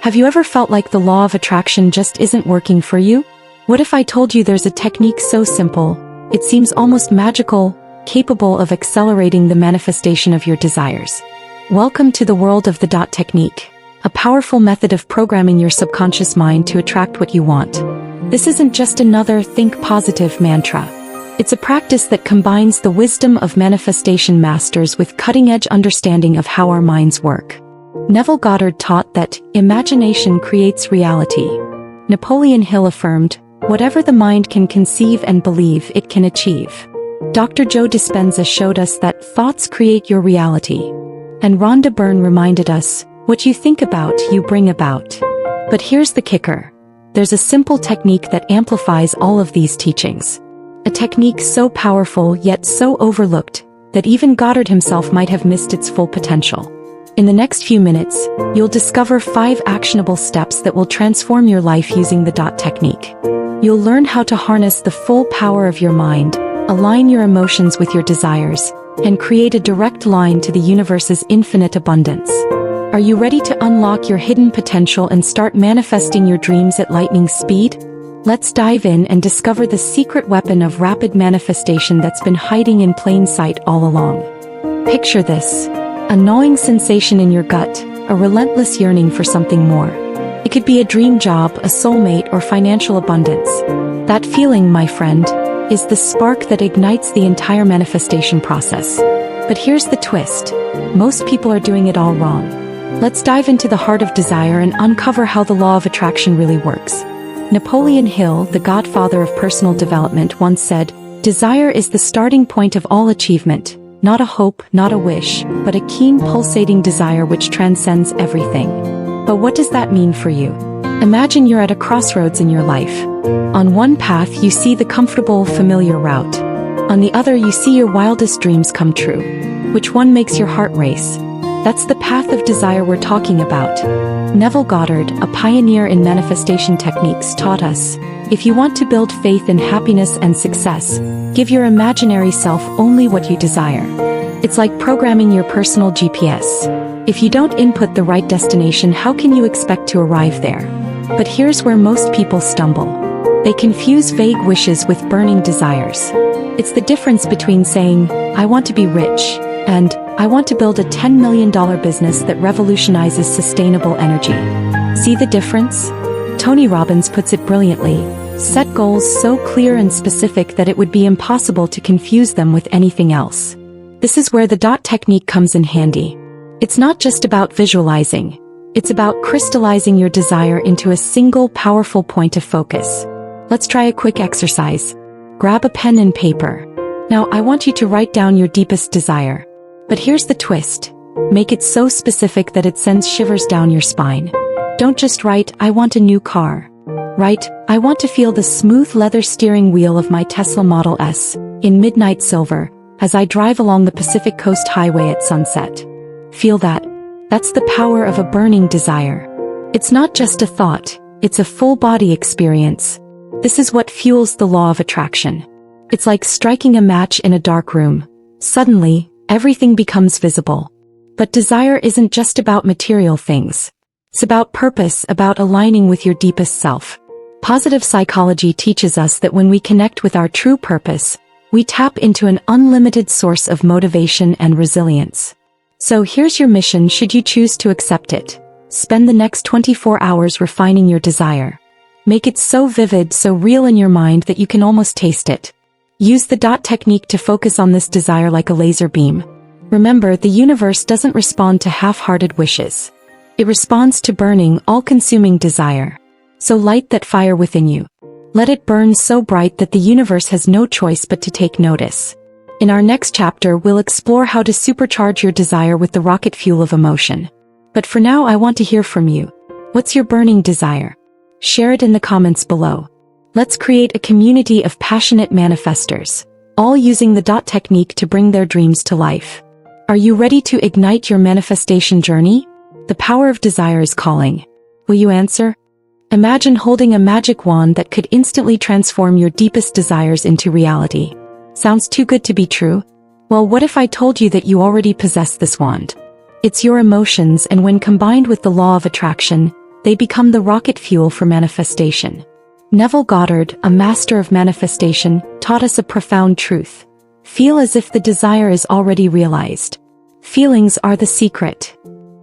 Have you ever felt like the law of attraction just isn't working for you? What if I told you there's a technique so simple, it seems almost magical, capable of accelerating the manifestation of your desires? Welcome to the world of the dot technique, a powerful method of programming your subconscious mind to attract what you want. This isn't just another think positive mantra. It's a practice that combines the wisdom of manifestation masters with cutting-edge understanding of how our minds work. Neville Goddard taught that imagination creates reality. Napoleon Hill affirmed, whatever the mind can conceive and believe, it can achieve. Dr. Joe Dispenza showed us that thoughts create your reality. And Rhonda Byrne reminded us, what you think about, you bring about. But here's the kicker. There's a simple technique that amplifies all of these teachings. A technique so powerful yet so overlooked that even Goddard himself might have missed its full potential. In the next few minutes, you'll discover 5 actionable steps that will transform your life using the dot technique. You'll learn how to harness the full power of your mind, align your emotions with your desires, and create a direct line to the universe's infinite abundance. Are you ready to unlock your hidden potential and start manifesting your dreams at lightning speed? Let's dive in and discover the secret weapon of rapid manifestation that's been hiding in plain sight all along. Picture this. A gnawing sensation in your gut, a relentless yearning for something more. It could be a dream job, a soulmate, or financial abundance. That feeling, my friend, is the spark that ignites the entire manifestation process. But here's the twist. Most people are doing it all wrong. Let's dive into the heart of desire and uncover how the law of attraction really works. Napoleon Hill, the godfather of personal development, once said, "Desire is the starting point of all achievement. Not a hope, not a wish, but a keen pulsating desire which transcends everything." But what does that mean for you? Imagine you're at a crossroads in your life. On one path you see the comfortable, familiar route. On the other you see your wildest dreams come true. Which one makes your heart race? That's the path of desire we're talking about. Neville Goddard, a pioneer in manifestation techniques, taught us, if you want to build faith in happiness and success, give your imaginary self only what you desire. It's like programming your personal GPS. If you don't input the right destination, how can you expect to arrive there? But here's where most people stumble. They confuse vague wishes with burning desires. It's the difference between saying, I want to be rich, and I want to build a $10 million business that revolutionizes sustainable energy. See the difference? Tony Robbins puts it brilliantly. Set goals so clear and specific that it would be impossible to confuse them with anything else. This is where the dot technique comes in handy. It's not just about visualizing. It's about crystallizing your desire into a single powerful point of focus. Let's try a quick exercise. Grab a pen and paper. Now I want you to write down your deepest desire. But here's the twist. Make it so specific that it sends shivers down your spine. Don't just write, I want a new car. Write, I want to feel the smooth leather steering wheel of my Tesla Model S, in midnight silver, as I drive along the Pacific Coast Highway at sunset. Feel that? That's the power of a burning desire. It's not just a thought, it's a full-body experience. This is what fuels the law of attraction. It's like striking a match in a dark room. Suddenly, everything becomes visible. But desire isn't just about material things. It's about purpose, about aligning with your deepest self. Positive psychology teaches us that when we connect with our true purpose, we tap into an unlimited source of motivation and resilience. So here's your mission should you choose to accept it. Spend the next 24 hours refining your desire. Make it so vivid, so real in your mind that you can almost taste it. Use the dot technique to focus on this desire like a laser beam. Remember, the universe doesn't respond to half-hearted wishes. It responds to burning, all-consuming desire. So light that fire within you. Let it burn so bright that the universe has no choice but to take notice. In our next chapter, we'll explore how to supercharge your desire with the rocket fuel of emotion. But for now, I want to hear from you. What's your burning desire? Share it in the comments below. Let's create a community of passionate manifestors, all using the dot technique to bring their dreams to life. Are you ready to ignite your manifestation journey? The power of desire is calling. Will you answer? Imagine holding a magic wand that could instantly transform your deepest desires into reality. Sounds too good to be true? Well, what if I told you that you already possess this wand? It's your emotions, and when combined with the law of attraction, They become the rocket fuel for manifestation. Neville Goddard, a master of manifestation, taught us a profound truth. Feel as if the desire is already realized. Feelings are the secret.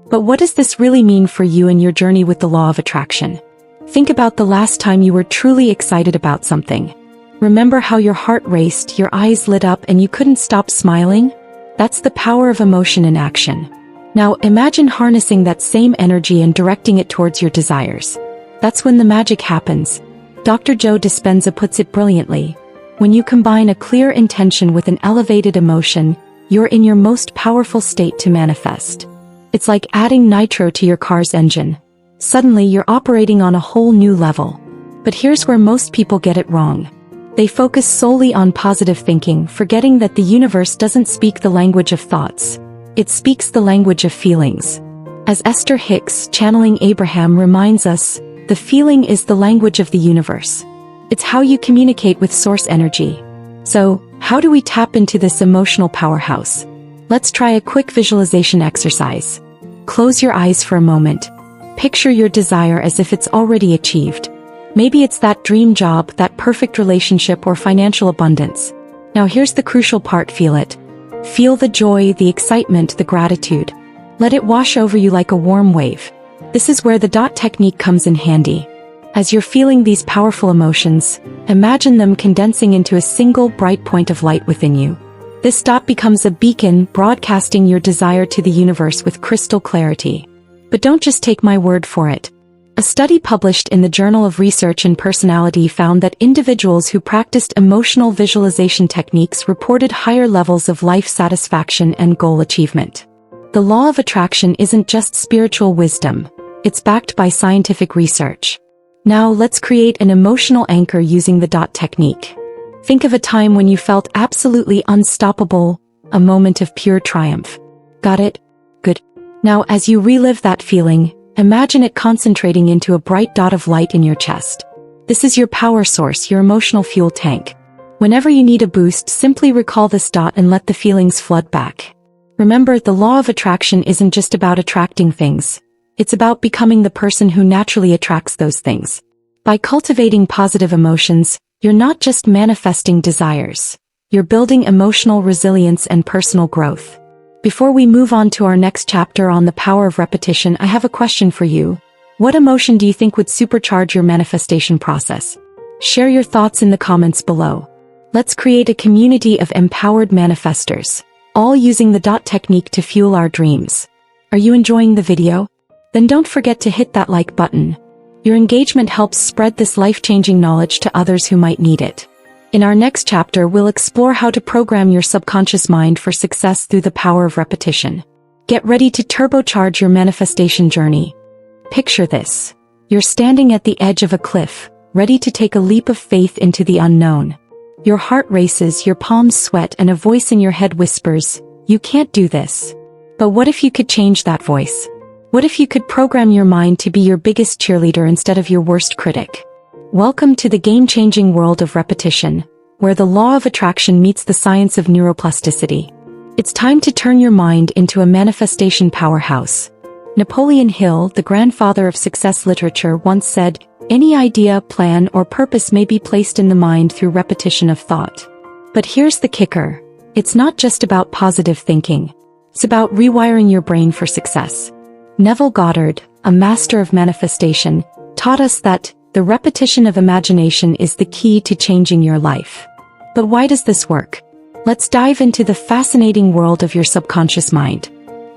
But what does this really mean for you in your journey with the law of attraction? Think about the last time you were truly excited about something. Remember how your heart raced, your eyes lit up, and you couldn't stop smiling? That's the power of emotion in action. Now imagine harnessing that same energy and directing it towards your desires. That's when the magic happens. Dr. Joe Dispenza puts it brilliantly. When you combine a clear intention with an elevated emotion, you're in your most powerful state to manifest. It's like adding nitro to your car's engine. Suddenly you're operating on a whole new level. But here's where most people get it wrong. They focus solely on positive thinking, forgetting that the universe doesn't speak the language of thoughts. It speaks the language of feelings. As Esther Hicks, channeling Abraham, reminds us, the feeling is the language of the universe. It's how you communicate with source energy. So, how do we tap into this emotional powerhouse? Let's try a quick visualization exercise. Close your eyes for a moment. Picture your desire as if it's already achieved. Maybe it's that dream job, that perfect relationship, or financial abundance. Now here's the crucial part: feel it. Feel the joy, the excitement, the gratitude. Let it wash over you like a warm wave. This is where the dot technique comes in handy. As you're feeling these powerful emotions, imagine them condensing into a single bright point of light within you. This dot becomes a beacon, broadcasting your desire to the universe with crystal clarity. But don't just take my word for it. A study published in the Journal of Research and Personality found that individuals who practiced emotional visualization techniques reported higher levels of life satisfaction and goal achievement. The law of attraction isn't just spiritual wisdom. It's backed by scientific research. Now let's create an emotional anchor using the dot technique. Think of a time when you felt absolutely unstoppable, a moment of pure triumph. Got it? Good. Now as you relive that feeling, imagine it concentrating into a bright dot of light in your chest. This is your power source, your emotional fuel tank. Whenever you need a boost, simply recall this dot and let the feelings flood back. Remember, the law of attraction isn't just about attracting things. It's about becoming the person who naturally attracts those things. By cultivating positive emotions, you're not just manifesting desires. You're building emotional resilience and personal growth. Before we move on to our next chapter on the power of repetition, I have a question for you. What emotion do you think would supercharge your manifestation process? Share your thoughts in the comments below. Let's create a community of empowered manifestors, all using the dot technique to fuel our dreams. Are you enjoying the video? Then don't forget to hit that like button. Your engagement helps spread this life-changing knowledge to others who might need it. In our next chapter, we'll explore how to program your subconscious mind for success through the power of repetition. Get ready to turbocharge your manifestation journey. Picture this. You're standing at the edge of a cliff, ready to take a leap of faith into the unknown. Your heart races, your palms sweat, and a voice in your head whispers, "You can't do this." But what if you could change that voice? What if you could program your mind to be your biggest cheerleader instead of your worst critic? Welcome to the game-changing world of repetition, where the law of attraction meets the science of neuroplasticity. It's time to turn your mind into a manifestation powerhouse. Napoleon Hill, the grandfather of success literature, once said, "Any idea, plan, or purpose may be placed in the mind through repetition of thought." But here's the kicker. It's not just about positive thinking. It's about rewiring your brain for success. Neville Goddard, a master of manifestation, taught us that the repetition of imagination is the key to changing your life. But why does this work? Let's dive into the fascinating world of your subconscious mind.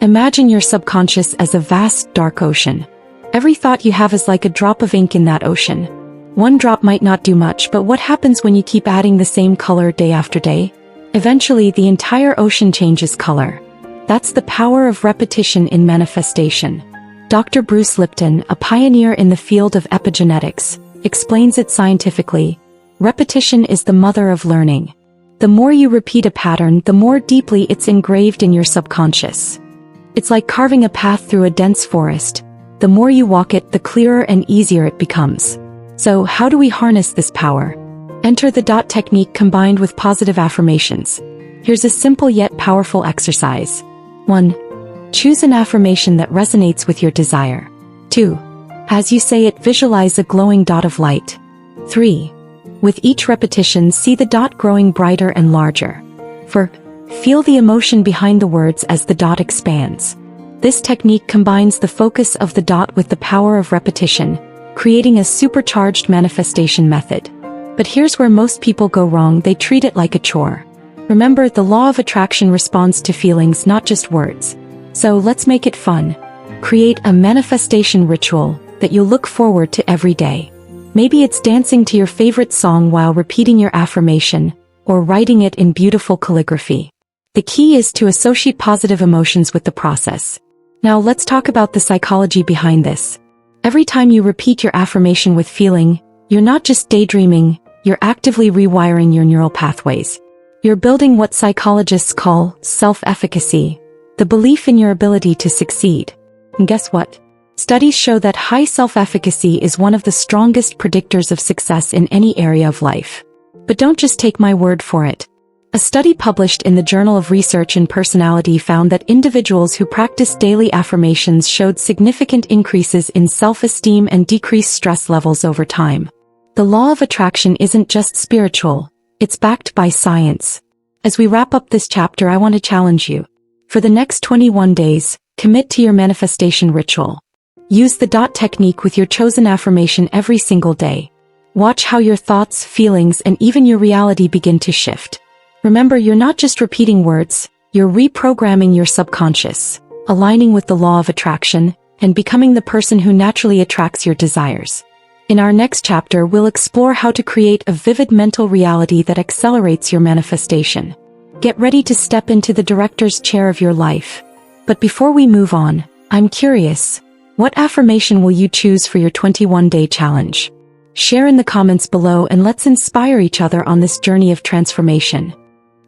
Imagine your subconscious as a vast, dark ocean. Every thought you have is like a drop of ink in that ocean. One drop might not do much, but what happens when you keep adding the same color day after day? Eventually, the entire ocean changes color. That's the power of repetition in manifestation. Dr. Bruce Lipton, a pioneer in the field of epigenetics, explains it scientifically. Repetition is the mother of learning. The more you repeat a pattern, the more deeply it's engraved in your subconscious. It's like carving a path through a dense forest. The more you walk it, the clearer and easier it becomes. So, how do we harness this power? Enter the dot technique combined with positive affirmations. Here's a simple yet powerful exercise. 1. Choose an affirmation that resonates with your desire. 2. As you say it, visualize a glowing dot of light. 3. With each repetition, see the dot growing brighter and larger. 4. Feel the emotion behind the words as the dot expands. This technique combines the focus of the dot with the power of repetition, creating a supercharged manifestation method. But here's where most people go wrong: they treat it like a chore. Remember, the law of attraction responds to feelings, not just words. So let's make it fun. Create a manifestation ritual that you'll look forward to every day. Maybe it's dancing to your favorite song while repeating your affirmation, or writing it in beautiful calligraphy. The key is to associate positive emotions with the process. Now let's talk about the psychology behind this. Every time you repeat your affirmation with feeling, you're not just daydreaming, you're actively rewiring your neural pathways. You're building what psychologists call self-efficacy, the belief in your ability to succeed. And guess what? Studies show that high self-efficacy is one of the strongest predictors of success in any area of life. But don't just take my word for it. A study published in the Journal of Research in Personality found that individuals who practiced daily affirmations showed significant increases in self-esteem and decreased stress levels over time. The law of attraction isn't just spiritual, it's backed by science. As we wrap up this chapter, I want to challenge you. For the next 21 days, commit to your manifestation ritual. Use the dot technique with your chosen affirmation every single day. Watch how your thoughts, feelings, and even your reality begin to shift. Remember, you're not just repeating words, you're reprogramming your subconscious, aligning with the law of attraction, and becoming the person who naturally attracts your desires. In our next chapter, we'll explore how to create a vivid mental reality that accelerates your manifestation. Get ready to step into the director's chair of your life. But before we move on, I'm curious, what affirmation will you choose for your 21-day challenge? Share in the comments below and let's inspire each other on this journey of transformation.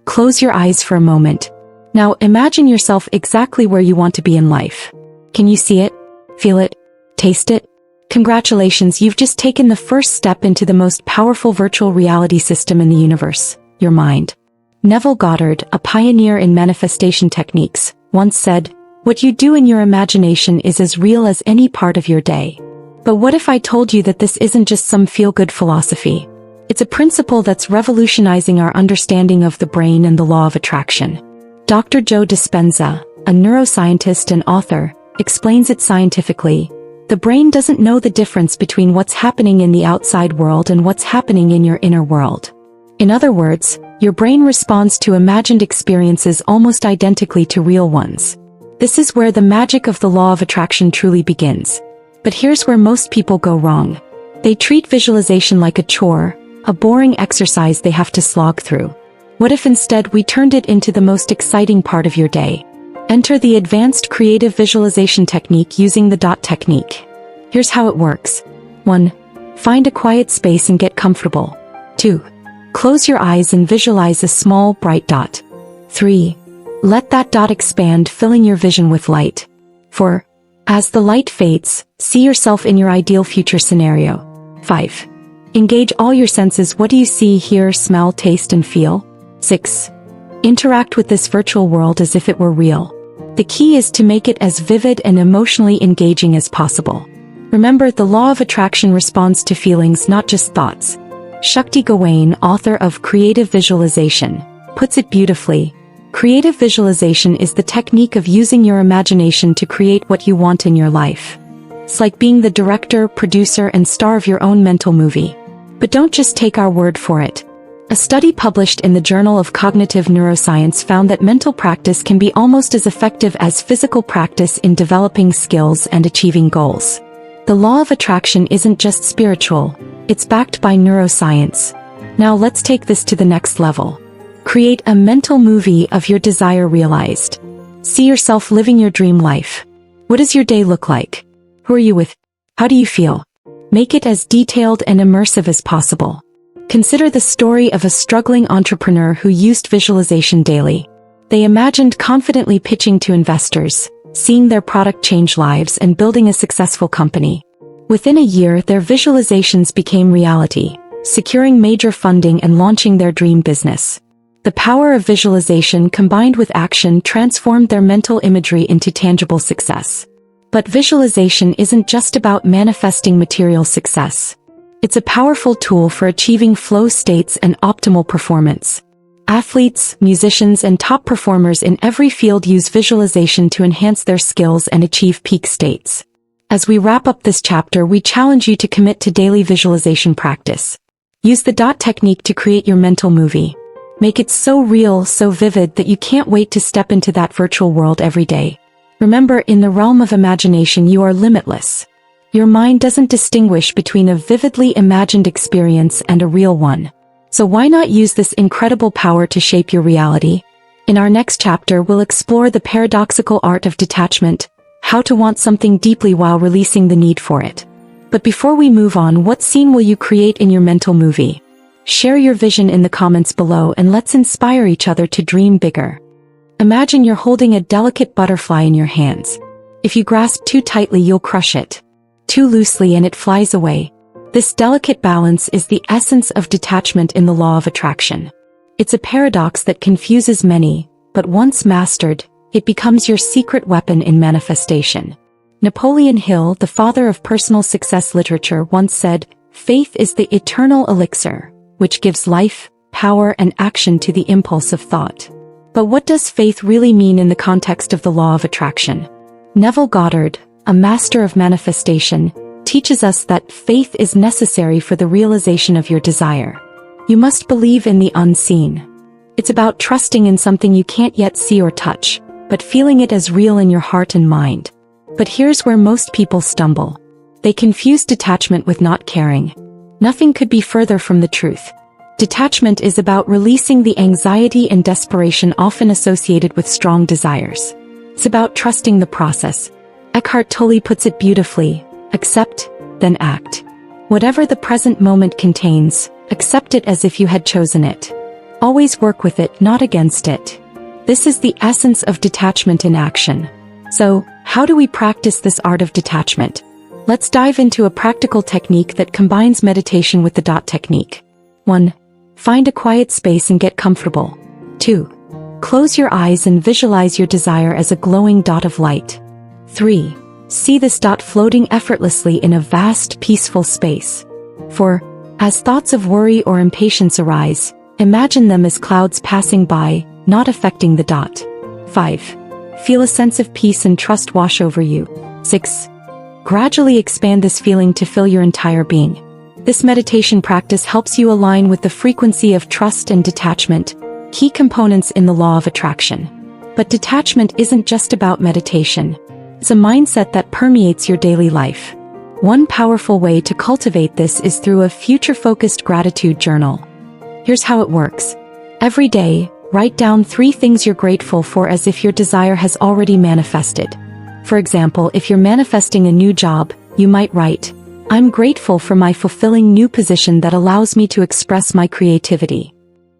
Close your eyes for a moment. Now imagine yourself exactly where you want to be in life. Can you see it? Feel it? Taste it? Congratulations, you've just taken the first step into the most powerful virtual reality system in the universe, your mind. Neville Goddard, a pioneer in manifestation techniques, once said, "What you do in your imagination is as real as any part of your day." But what if I told you that this isn't just some feel-good philosophy? It's a principle that's revolutionizing our understanding of the brain and the law of attraction. Dr. Joe Dispenza, a neuroscientist and author, explains it scientifically. The brain doesn't know the difference between what's happening in the outside world and what's happening in your inner world. In other words, your brain responds to imagined experiences almost identically to real ones. This is where the magic of the law of attraction truly begins. But here's where most people go wrong. They treat visualization like a chore, a boring exercise they have to slog through. What if instead we turned it into the most exciting part of your day? Enter the advanced creative visualization technique using the dot technique. Here's how it works. 1. Find a quiet space and get comfortable. 2. Close your eyes and visualize a small, bright dot. 3. Let that dot expand, filling your vision with light. 4. As the light fades, see yourself in your ideal future scenario. 5. Engage all your senses. What do you see, hear, smell, taste, and feel? 6. Interact with this virtual world as if it were real. The key is to make it as vivid and emotionally engaging as possible. Remember, the law of attraction responds to feelings, not just thoughts. Shakti Gawain, author of Creative Visualization, puts it beautifully. Creative visualization is the technique of using your imagination to create what you want in your life. It's like being the director, producer, and star of your own mental movie. But don't just take our word for it. A study published in the Journal of Cognitive Neuroscience found that mental practice can be almost as effective as physical practice in developing skills and achieving goals. The law of attraction isn't just spiritual, it's backed by neuroscience. Now let's take this to the next level. Create a mental movie of your desire realized. See yourself living your dream life. What does your day look like? Who are you with? How do you feel? Make it as detailed and immersive as possible. Consider the story of a struggling entrepreneur who used visualization daily. They imagined confidently pitching to investors, seeing their product change lives, and building a successful company. Within a year, their visualizations became reality, securing major funding and launching their dream business. The power of visualization combined with action transformed their mental imagery into tangible success. But visualization isn't just about manifesting material success. It's a powerful tool for achieving flow states and optimal performance. Athletes, musicians, and top performers in every field use visualization to enhance their skills and achieve peak states. As we wrap up this chapter, we challenge you to commit to daily visualization practice. Use the dot technique to create your mental movie. Make it so real, so vivid that you can't wait to step into that virtual world every day. Remember, in the realm of imagination, you are limitless. Your mind doesn't distinguish between a vividly imagined experience and a real one. So why not use this incredible power to shape your reality? In our next chapter, we'll explore the paradoxical art of detachment, how to want something deeply while releasing the need for it. But before we move on, what scene will you create in your mental movie? Share your vision in the comments below and let's inspire each other to dream bigger. Imagine you're holding a delicate butterfly in your hands. If you grasp too tightly, you'll crush it. Too loosely and it flies away. This delicate balance is the essence of detachment in the law of attraction. It's a paradox that confuses many, but once mastered, it becomes your secret weapon in manifestation. Napoleon Hill, the father of personal success literature, once said, "Faith is the eternal elixir, which gives life, power, and action to the impulse of thought." But what does faith really mean in the context of the law of attraction? Neville Goddard, a master of manifestation, teaches us that faith is necessary for the realization of your desire. You must believe in the unseen. It's about trusting in something you can't yet see or touch, but feeling it as real in your heart and mind. But here's where most people stumble. They confuse detachment with not caring. Nothing could be further from the truth. Detachment is about releasing the anxiety and desperation often associated with strong desires. It's about trusting the process. Eckhart Tolle puts it beautifully: accept, then act. Whatever the present moment contains, accept it as if you had chosen it. Always work with it, not against it. This is the essence of detachment in action. So, how do we practice this art of detachment? Let's dive into a practical technique that combines meditation with the dot technique. 1. Find a quiet space and get comfortable. 2. Close your eyes and visualize your desire as a glowing dot of light. 3. See this dot floating effortlessly in a vast, peaceful space. 4. As thoughts of worry or impatience arise, imagine them as clouds passing by, not affecting the dot. 5. Feel a sense of peace and trust wash over you. 6. Gradually expand this feeling to fill your entire being. This meditation practice helps you align with the frequency of trust and detachment, key components in the law of attraction. But detachment isn't just about meditation. It's a mindset that permeates your daily life. One powerful way to cultivate this is through a future-focused gratitude journal. Here's how it works. Every day, write down 3 things you're grateful for as if your desire has already manifested. For example, if you're manifesting a new job, you might write, "I'm grateful for my fulfilling new position that allows me to express my creativity."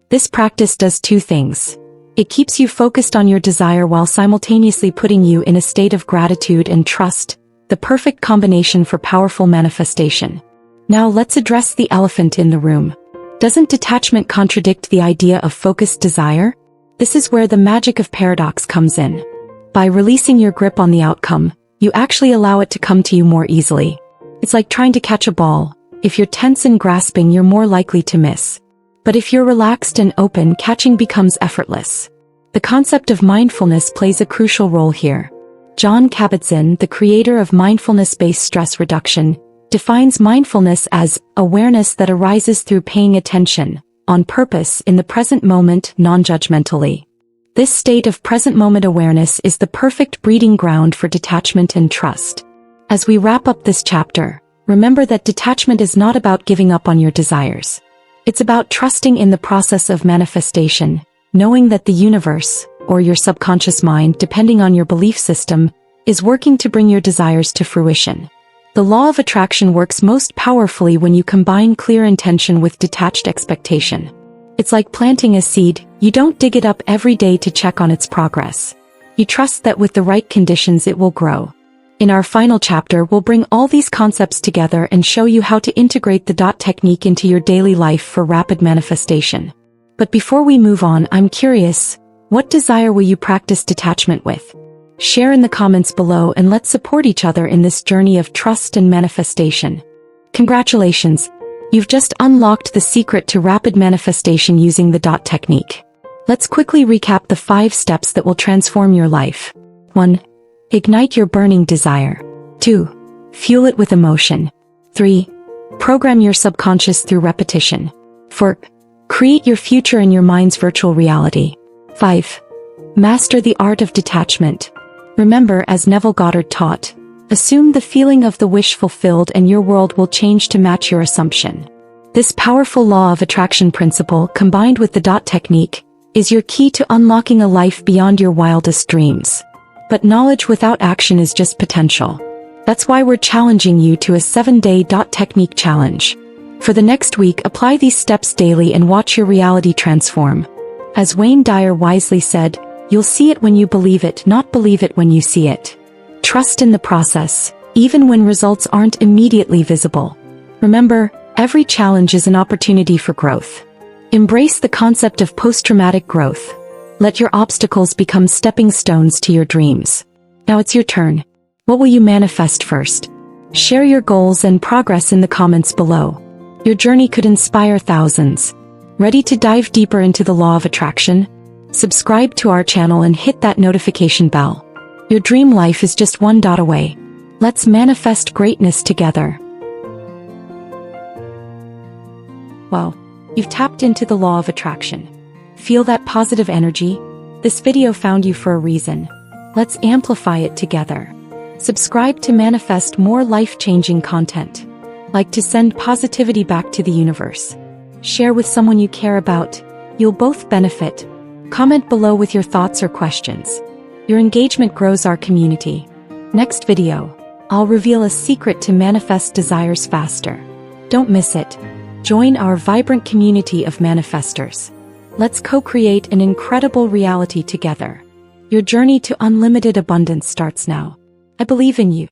This practice does 2 things. It keeps you focused on your desire while simultaneously putting you in a state of gratitude and trust, the perfect combination for powerful manifestation. Now let's address the elephant in the room. Doesn't detachment contradict the idea of focused desire? This is where the magic of paradox comes in. By releasing your grip on the outcome, you actually allow it to come to you more easily. It's like trying to catch a ball. If you're tense and grasping, you're more likely to miss. But if you're relaxed and open, catching becomes effortless. The concept of mindfulness plays a crucial role here. Jon Kabat-Zinn, the creator of mindfulness-based stress reduction, defines mindfulness as awareness that arises through paying attention, on purpose, in the present moment, non-judgmentally. This state of present moment awareness is the perfect breeding ground for detachment and trust. As we wrap up this chapter, remember that detachment is not about giving up on your desires. It's about trusting in the process of manifestation, knowing that the universe, or your subconscious mind, depending on your belief system, is working to bring your desires to fruition. The law of attraction works most powerfully when you combine clear intention with detached expectation. It's like planting a seed. You don't dig it up every day to check on its progress. You trust that with the right conditions it will grow. In our final chapter, we'll bring all these concepts together and show you how to integrate the dot technique into your daily life for rapid manifestation. But before we move on, I'm curious, what desire will you practice detachment with? Share in the comments below and let's support each other in this journey of trust and manifestation. Congratulations! You've just unlocked the secret to rapid manifestation using the DOT technique. Let's quickly recap the 5 steps that will transform your life. 1. Ignite your burning desire. 2. Fuel it with emotion. 3. Program your subconscious through repetition. 4. Create your future in your mind's virtual reality. 5. Master the art of detachment. Remember, as Neville Goddard taught, assume the feeling of the wish fulfilled and your world will change to match your assumption. This powerful law of attraction principle, combined with the DOT technique, is your key to unlocking a life beyond your wildest dreams. But knowledge without action is just potential. That's why we're challenging you to a 7-day DOT technique challenge. For the next week, apply these steps daily and watch your reality transform. As Wayne Dyer wisely said, you'll see it when you believe it, not believe it when you see it. Trust in the process, even when results aren't immediately visible. Remember, every challenge is an opportunity for growth. Embrace the concept of post-traumatic growth. Let your obstacles become stepping stones to your dreams. Now it's your turn. What will you manifest first? Share your goals and progress in the comments below. Your journey could inspire thousands. Ready to dive deeper into the law of attraction? Subscribe to our channel and hit that notification bell. Your dream life is just one dot away. Let's manifest greatness together. Wow, you've tapped into the law of attraction. Feel that positive energy? This video found you for a reason. Let's amplify it together. Subscribe to manifest more life-changing content. Like to send positivity back to the universe. Share with someone you care about. You'll both benefit. Comment below with your thoughts or questions. Your engagement grows our community. Next video, I'll reveal a secret to manifest desires faster. Don't miss it. Join our vibrant community of manifestors. Let's co-create an incredible reality together. Your journey to unlimited abundance starts now. I believe in you.